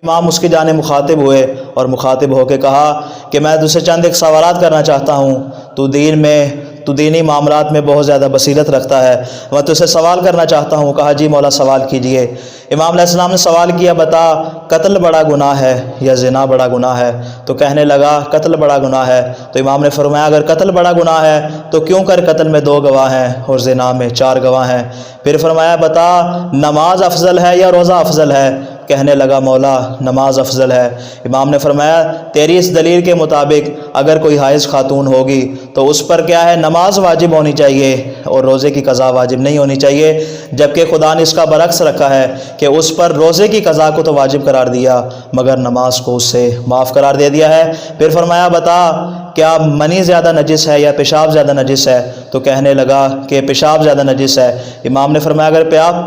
امام اس کی جانب مخاطب ہوئے اور مخاطب ہو کے کہا کہ میں تجھ سے چند ایک سوالات کرنا چاہتا ہوں، تو دینی معاملات میں بہت زیادہ بصیرت رکھتا ہے، میں تجھ سے سوال کرنا چاہتا ہوں۔ کہا جی مولا سوال کیجئے۔ امام علیہ السلام نے سوال کیا، بتا قتل بڑا گناہ ہے یا زنا بڑا گناہ ہے؟ تو کہنے لگا قتل بڑا گناہ ہے۔ تو امام نے فرمایا اگر قتل بڑا گناہ ہے تو کیوں کر قتل میں 2 گواہ ہیں اور زنا میں 4 گواہ ہیں؟ پھر فرمایا بتا نماز افضل ہے یا روزہ افضل ہے؟ کہنے لگا مولا نماز افضل ہے۔ امام نے فرمایا تیری اس دلیل کے مطابق اگر کوئی حائض خاتون ہوگی تو اس پر کیا ہے، نماز واجب ہونی چاہیے اور روزے کی قضا واجب نہیں ہونی چاہیے، جبکہ خدا نے اس کا برعکس رکھا ہے کہ اس پر روزے کی قضا کو تو واجب قرار دیا مگر نماز کو اس سے معاف قرار دے دیا ہے۔ پھر فرمایا بتا کیا منی زیادہ نجس ہے یا پیشاب زیادہ نجس ہے؟ تو کہنے لگا کہ پیشاب زیادہ نجس ہے۔ امام نے فرمایا اگر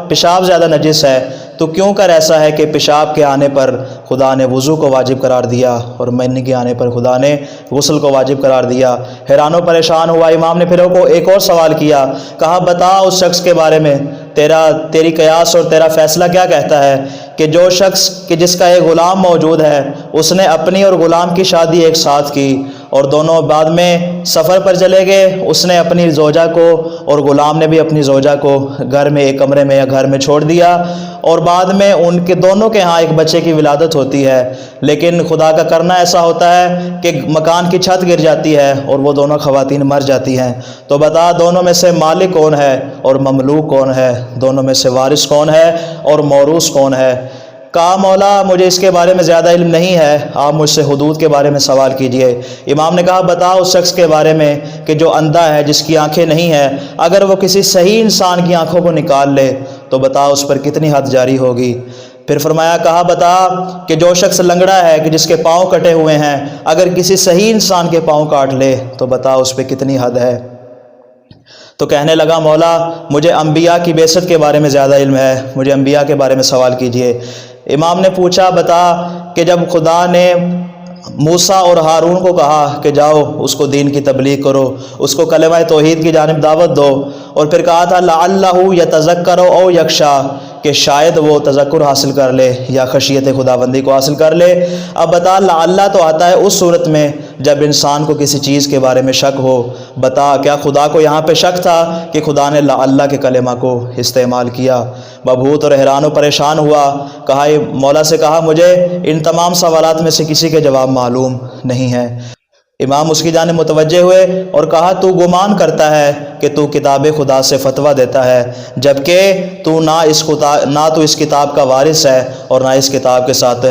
پیشاب زیادہ نجس ہے تو کیوں کر ایسا ہے کہ پیشاب کے آنے پر خدا نے وضو کو واجب قرار دیا اور منی کے آنے پر خدا نے غسل کو واجب قرار دیا؟ حیران و پریشان ہوا امام نے، پھر ایک اور سوال کیا، کہا بتا اس شخص کے بارے میں تیری قیاس اور تیرا فیصلہ کیا کہتا ہے کہ جو شخص کہ جس کا ایک غلام موجود ہے، اس نے اپنی اور غلام کی شادی ایک ساتھ کی اور دونوں بعد میں سفر پر چلے گئے، اس نے اپنی زوجہ کو اور غلام نے بھی اپنی زوجہ کو گھر میں ایک کمرے میں یا گھر میں چھوڑ دیا اور بعد میں ان کے دونوں کے ہاں ایک بچے کی ولادت ہوتی ہے، لیکن خدا کا کرنا ایسا ہوتا ہے کہ مکان کی چھت گر جاتی ہے اور وہ دونوں خواتین مر جاتی ہیں۔ تو بتا دونوں میں سے مالک کون ہے اور مملوک کون ہے؟ دونوں میں سے وارث کون ہے اور موروث کون ہے؟ کہا مولا مجھے اس کے بارے میں زیادہ علم نہیں ہے، آپ مجھ سے حدود کے بارے میں سوال کیجئے۔ امام نے کہا بتا اس شخص کے بارے میں کہ جو اندھا ہے، جس کی آنکھیں نہیں ہیں، اگر وہ کسی صحیح انسان کی آنکھوں کو نکال لے تو بتا اس پر کتنی حد جاری ہوگی؟ پھر فرمایا کہا بتا کہ جو شخص لنگڑا ہے کہ جس کے پاؤں کٹے ہوئے ہیں، اگر کسی صحیح انسان کے پاؤں کاٹ لے تو بتا اس پہ کتنی حد ہے؟ تو کہنے لگا مولا مجھے انبیاء کی بعثت کے بارے میں زیادہ علم ہے، مجھے انبیاء کے بارے میں سوال کیجئے۔ امام نے پوچھا بتا کہ جب خدا نے موسیٰ اور ہارون کو کہا کہ جاؤ اس کو دین کی تبلیغ کرو، اس کو کلمہ توحید کی جانب دعوت دو، اور پھر کہا تھا لعلہ یتذکر او یخشی کہ شاید وہ تذکر حاصل کر لے یا خشیت خداوندی کو حاصل کر لے۔ اب بتا لعلہ تو آتا ہے اس صورت میں جب انسان کو کسی چیز کے بارے میں شک ہو۔ بتا کیا خدا کو یہاں پہ شک تھا کہ خدا نے لعلہ کے کلمہ کو استعمال کیا؟ مبہوت اور حیران و پریشان ہوا، کہا مولا سے کہا مجھے ان تمام سوالات میں سے کسی کے جواب معلوم نہیں ہے۔ امام اس کی جانب متوجہ ہوئے اور کہا تو گمان کرتا ہے کہ تو کتاب خدا سے فتویٰ دیتا ہے، جبکہ تو نہ اس کتاب کا وارث ہے اور نہ اس کتاب کے ساتھ